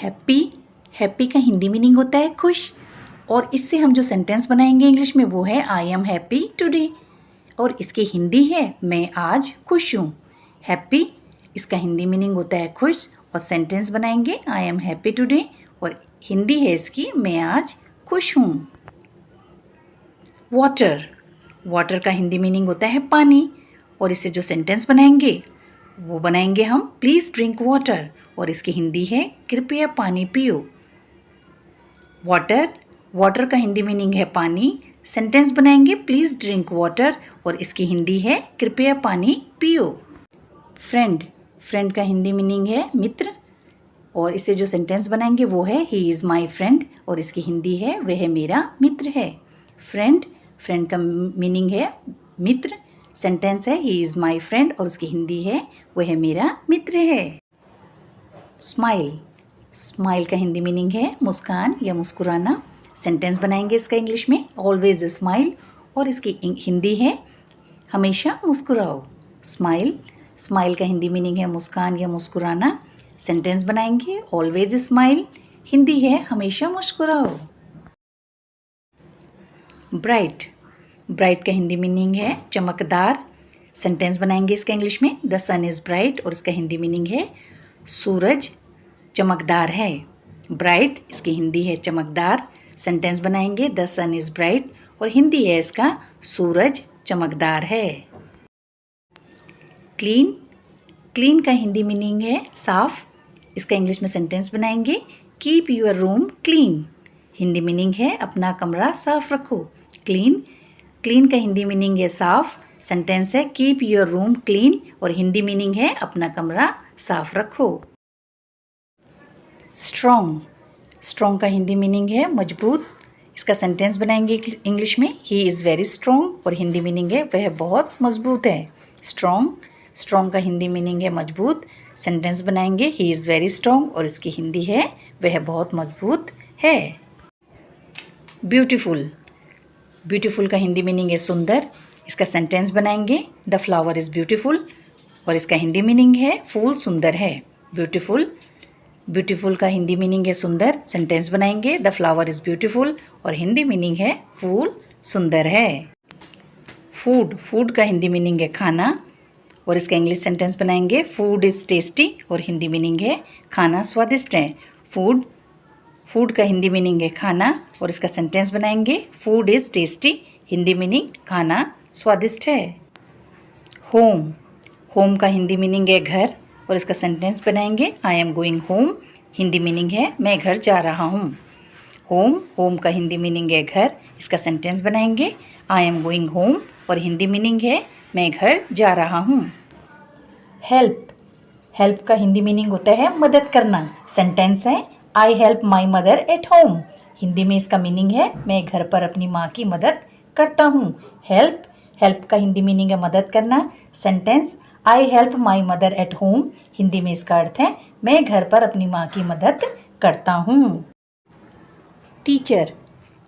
Happy, happy का Hindi meaning होता है खुश। और इससे हम जो सेंटेंस बनाएंगे इंग्लिश में वो है आई एम हैप्पी टुडे। और इसकी हिंदी है मैं आज खुश हूँ। हैप्पी इसका हिंदी मीनिंग होता है खुश और सेंटेंस बनाएंगे आई एम हैप्पी टुडे और हिंदी है इसकी मैं आज खुश हूँ। वाटर, वाटर का हिंदी मीनिंग होता है पानी और इससे जो सेंटेंस बनाएंगे वो बनाएंगे हम प्लीज़ ड्रिंक वाटर और इसकी हिंदी है कृपया पानी पियो। वाटर, वाटर का हिंदी मीनिंग है पानी, सेंटेंस बनाएंगे प्लीज़ ड्रिंक वाटर और इसकी हिंदी है कृपया पानी पियो। फ्रेंड, फ्रेंड का हिंदी मीनिंग है मित्र और इससे जो सेंटेंस बनाएंगे वो है ही इज़ माई फ्रेंड और इसकी हिंदी है वह मेरा मित्र है। फ्रेंड, फ्रेंड का मीनिंग है मित्र, सेंटेंस है ही इज़ माई फ्रेंड और उसकी हिंदी है वह मेरा मित्र है। स्माइल, स्माइल का हिंदी मीनिंग है मुस्कान या मुस्कुराना, सेंटेंस बनाएंगे इसका इंग्लिश में ऑलवेज स्माइल और इसकी हिंदी है हमेशा मुस्कुराओ। स्माइल, स्माइल का हिंदी मीनिंग है मुस्कान या मुस्कुराना, सेंटेंस बनाएंगे ऑलवेज स्माइल, हिंदी है हमेशा मुस्कुराओ। ब्राइट, ब्राइट का हिंदी मीनिंग है चमकदार, सेंटेंस बनाएंगे इसका इंग्लिश में द सन इज़ ब्राइट और इसका हिंदी मीनिंग है सूरज चमकदार है। ब्राइट इसकी हिंदी है चमकदार, सेंटेंस बनाएंगे द सन इज़ ब्राइट और हिंदी है इसका सूरज चमकदार है। क्लीन, क्लीन का हिंदी मीनिंग है साफ, इसका इंग्लिश में सेंटेंस बनाएंगे keep your room clean, Hindi meaning है अपना कमरा साफ रखो। क्लीन, क्लीन का हिंदी मीनिंग है साफ, सेंटेंस है कीप योर रूम क्लीन और हिंदी मीनिंग है अपना कमरा साफ रखो। स्ट्रॉन्ग, स्ट्रॉन्ग का हिंदी मीनिंग है मजबूत, इसका सेंटेंस बनाएंगे इंग्लिश में ही इज़ वेरी स्ट्रॉन्ग और हिंदी मीनिंग है वह बहुत मजबूत है। स्ट्रॉन्ग, स्ट्रॉन्ग का हिंदी मीनिंग है मजबूत, सेंटेंस बनाएंगे ही इज़ वेरी स्ट्रॉन्ग और इसकी हिंदी है वह बहुत मजबूत है। ब्यूटीफुल, ब्यूटीफुल का हिंदी मीनिंग है सुंदर, इसका सेंटेंस बनाएंगे द फ्लावर इज़ ब्यूटीफुल और इसका हिंदी मीनिंग है फूल सुंदर है। ब्यूटीफुल, ब्यूटीफुल का हिंदी मीनिंग है सुंदर, सेंटेंस बनाएंगे द फ्लावर इज़ ब्यूटीफुल और हिंदी मीनिंग है फूल सुंदर है। फूड, फूड का हिंदी मीनिंग है खाना और इसका इंग्लिश सेंटेंस बनाएंगे फूड इज़ टेस्टी और हिंदी मीनिंग है खाना स्वादिष्ट है। फूड, फूड का हिंदी मीनिंग है खाना और इसका सेंटेंस बनाएंगे food is tasty, Hindi meaning खाना स्वादिष्ट है। होम, होम का हिंदी मीनिंग है घर और इसका सेंटेंस बनाएंगे I am going home, Hindi meaning है मैं घर जा रहा हूँ। होम, होम का हिंदी मीनिंग है घर, इसका सेंटेंस बनाएंगे आई एम गोइंग होम और हिंदी मीनिंग है मैं घर जा रहा हूँ। हेल्प, हेल्प का हिंदी मीनिंग होता है मदद करना, सेंटेंस है I help my mother at home, Hindi में इसका मीनिंग है मैं घर पर अपनी माँ की मदद करता हूँ। हेल्प, हेल्प का हिंदी मीनिंग है मदद करना, sentence I help my mother at home, Hindi में इसका अर्थ है मैं घर पर अपनी माँ की मदद करता हूँ। टीचर,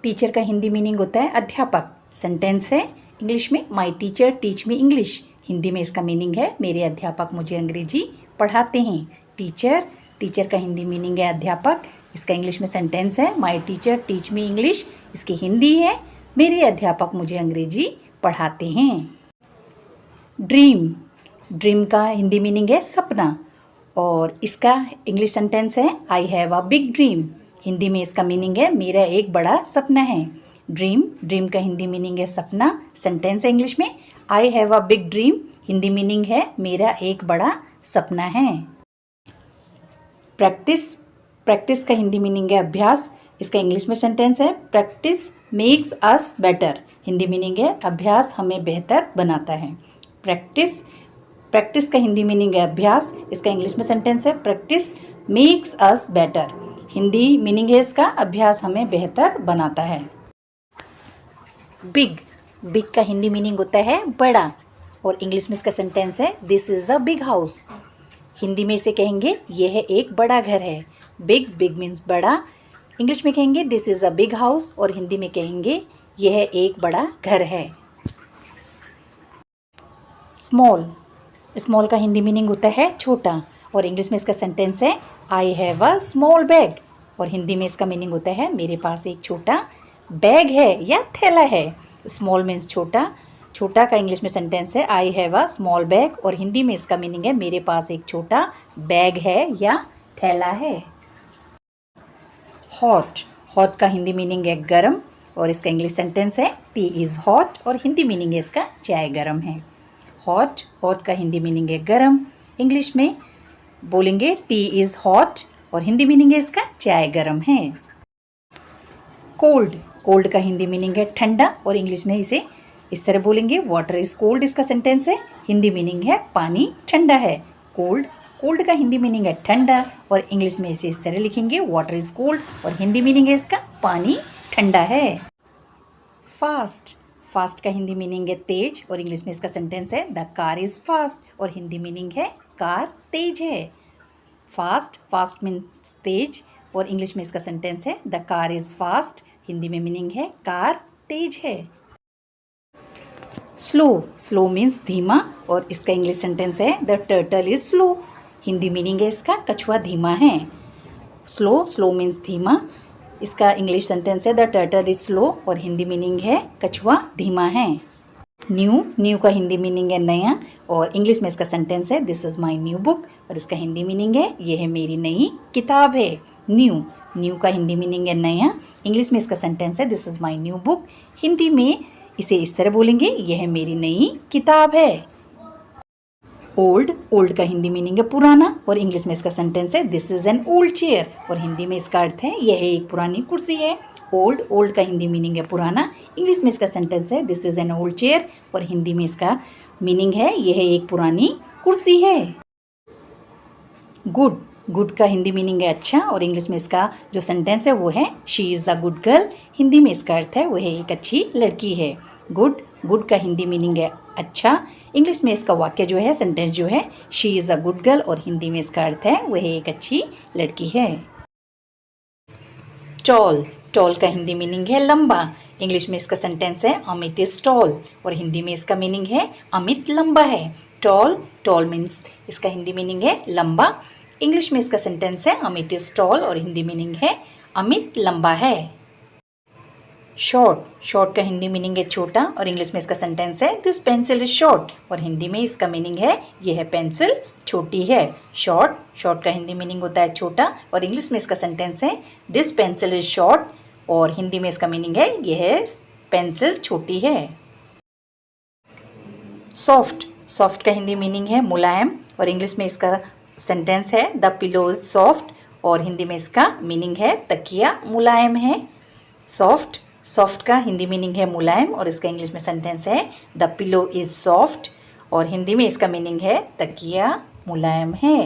टीचर का हिंदी मीनिंग होता है अध्यापक, सेंटेंस है इंग्लिश में my teacher teach me English, Hindi में इसका मीनिंग है मेरे अध्यापक मुझे अंग्रेजी पढ़ाते हैं। टीचर, टीचर का हिंदी मीनिंग है अध्यापक, इसका इंग्लिश में सेंटेंस है my teacher teach me English, इसकी हिंदी है मेरे अध्यापक मुझे अंग्रेजी पढ़ाते हैं। ड्रीम, ड्रीम का हिंदी मीनिंग है सपना और इसका इंग्लिश सेंटेंस है I have a big dream, Hindi में इसका मीनिंग है मेरा एक बड़ा सपना है। ड्रीम, ड्रीम का हिंदी मीनिंग है सपना, सेंटेंस है इंग्लिश में I have a big dream, Hindi meaning है मेरा एक बड़ा सपना है। प्रैक्टिस, प्रैक्टिस का हिंदी मीनिंग है अभ्यास, इसका इंग्लिश में सेंटेंस है practice makes us better, Hindi meaning है अभ्यास हमें बेहतर बनाता है। प्रैक्टिस, प्रैक्टिस का हिंदी मीनिंग है अभ्यास, इसका इंग्लिश में सेंटेंस है practice makes us better, Hindi meaning है इसका अभ्यास हमें बेहतर बनाता है। बिग, बिग का हिंदी मीनिंग होता है बड़ा और इंग्लिश में इसका सेंटेंस है this is a big house, Hindi में इसे कहेंगे यह एक बड़ा घर है। बिग, बिग मीन्स बड़ा, इंग्लिश में कहेंगे this is a big house और हिंदी में कहेंगे यह एक बड़ा घर है। स्मॉल, स्मॉल का हिंदी मीनिंग होता है छोटा और इंग्लिश में इसका सेंटेंस है I have a small bag, और हिंदी में इसका मीनिंग होता है मेरे पास एक छोटा बैग है या थैला है। स्मॉल मीन्स छोटा, छोटा का इंग्लिश में सेंटेंस है I have a small bag, और हिंदी में इसका मीनिंग है मेरे पास एक छोटा बैग है या थैला है। हॉट, हॉट का हिंदी मीनिंग है गरम, और इसका इंग्लिश सेंटेंस है टी इज़ हॉट, और हिंदी मीनिंग है इसका चाय गरम है। हॉट, हॉट का हिंदी मीनिंग है गरम, इंग्लिश में बोलेंगे टी इज़ हॉट, और हिंदी मीनिंग है इसका चाय गरम है। कोल्ड, कोल्ड का हिंदी मीनिंग है ठंडा, और इंग्लिश में इसे इस तरह बोलेंगे वाटर इज़ कोल्ड, इसका सेंटेंस है, हिंदी मीनिंग है पानी ठंडा है। कोल्ड, कोल्ड का हिंदी मीनिंग है ठंडा, और इंग्लिश में इसे इस तरह लिखेंगे वाटर इज़ कोल्ड, और हिंदी मीनिंग है इसका पानी ठंडा है। फास्ट, फास्ट का हिंदी मीनिंग है तेज, और इंग्लिश में इसका सेंटेंस है द कार इज़ फास्ट, और हिंदी मीनिंग है कार तेज है। फास्ट, फास्ट मीन्स तेज, और इंग्लिश में इसका सेंटेंस है the car is fast, Hindi में मीनिंग है कार तेज है। स्लो, स्लो मीन्स धीमा, और इसका इंग्लिश सेंटेंस है the turtle is slow, Hindi meaning है इसका कछुआ धीमा है। स्लो, स्लो मीन्स धीमा, इसका इंग्लिश सेंटेंस है द टर्टल इज़ स्लो, और हिंदी मीनिंग है कछुआ धीमा है। न्यू, न्यू का हिंदी मीनिंग है नया, और इंग्लिश में इसका सेंटेंस है this is my new book, और इसका हिंदी मीनिंग है यह है मेरी नई किताब है। न्यू, न्यू का हिंदी मीनिंग है नया, इंग्लिश में इसका सेंटेंस है this is my new book, Hindi में इसे इस तरह बोलेंगे यह है मेरी नई किताब है। ओल्ड, ओल्ड का हिंदी मीनिंग है पुराना, और इंग्लिश में इसका सेंटेंस है this is an old chair, और हिंदी में इसका अर्थ है यह एक पुरानी कुर्सी है। ओल्ड, ओल्ड का हिंदी मीनिंग है पुराना, इंग्लिश में इसका सेंटेंस है this is an old chair, और हिंदी में इसका मीनिंग है यह एक पुरानी कुर्सी है। गुड, गुड का हिंदी मीनिंग है अच्छा, और इंग्लिश में इसका जो सेंटेंस है वो है she is a good girl, Hindi में इसका अर्थ है वह एक अच्छी लड़की है। गुड, गुड का हिंदी मीनिंग है अच्छा, इंग्लिश में इसका वाक्य जो है सेंटेंस जो है she is a good girl, और हिंदी में इसका अर्थ है वह एक अच्छी लड़की है। टॉल, टॉल का हिंदी मीनिंग है लंबा, इंग्लिश में इसका सेंटेंस है अमित इज़ टॉल, और हिंदी में इसका मीनिंग है अमित लंबा है। टॉल, टॉल मीन्स इसका हिंदी मीनिंग है लंबा, इंग्लिश में इसका सेंटेंस है अमित इज़ टॉल, और हिंदी मीनिंग है अमित लंबा है। शॉर्ट, शॉर्ट का हिंदी मीनिंग है छोटा, और इंग्लिश में इसका सेंटेंस है दिस पेंसिल इज शॉर्ट, और हिंदी में इसका मीनिंग है यह पेंसिल छोटी है। शॉर्ट, शॉर्ट का हिंदी मीनिंग होता है छोटा, और इंग्लिश में इसका सेंटेंस है दिस पेंसिल इज शॉर्ट, और हिंदी में इसका मीनिंग है यह पेंसिल छोटी है। सॉफ्ट, सॉफ्ट का हिंदी मीनिंग है मुलायम, और इंग्लिश में इसका सेंटेंस है द पिलो इज सॉफ्ट, और हिंदी में इसका मीनिंग है तकिया मुलायम है। सॉफ्ट, सॉफ्ट का हिंदी मीनिंग है मुलायम, और इसका इंग्लिश में सेंटेंस है द पिलो इज़ सॉफ्ट, और हिंदी में इसका मीनिंग है तकिया मुलायम है।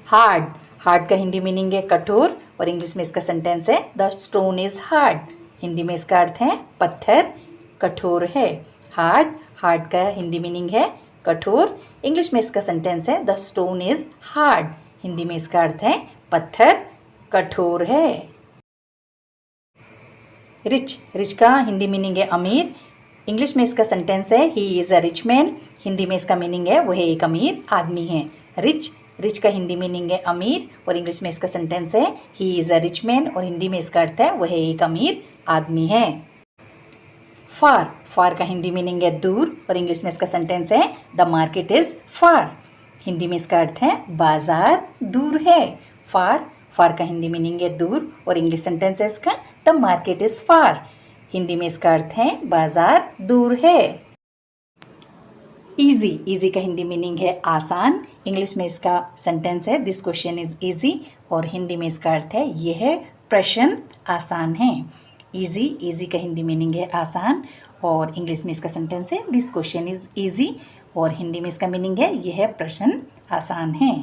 हार्ड, हार्ड का हिंदी मीनिंग है कठोर, और इंग्लिश में इसका सेंटेंस है the stone is hard, Hindi में इसका अर्थ है पत्थर कठोर है। हार्ड, हार्ड का हिंदी मीनिंग है कठोर, इंग्लिश में इसका सेंटेंस है the stone is hard, Hindi में इसका अर्थ है पत्थर कठोर है। रिच, रिच का हिंदी मीनिंग है अमीर, इंग्लिश में इसका सेंटेंस है he is a rich man, Hindi में इसका मीनिंग है वह एक अमीर आदमी है। रिच, रिच का हिंदी मीनिंग है अमीर, और इंग्लिश में इसका सेंटेंस है he is a rich man, और हिंदी में इसका अर्थ है वह एक अमीर आदमी है। फार, फार का हिंदी मीनिंग है दूर, और इंग्लिश में इसका सेंटेंस है the market is far, Hindi में इसका अर्थ है बाजार दूर है। फार, फार का हिंदी मीनिंग है दूर, और इंग्लिश सेंटेंस है इसका the market is far, Hindi में इसका अर्थ है बाजार दूर है। ईजी, ईजी का हिंदी मीनिंग है आसान, इंग्लिश में इसका सेंटेंस है दिस क्वेश्चन इज़ ईजी, और हिंदी में इसका अर्थ है यह प्रश्न आसान है। ईजी, ईजी का हिंदी मीनिंग है आसान, और इंग्लिश में इसका सेंटेंस है दिस क्वेश्चन इज़ ईजी, और हिंदी में इसका मीनिंग है यह प्रश्न आसान है।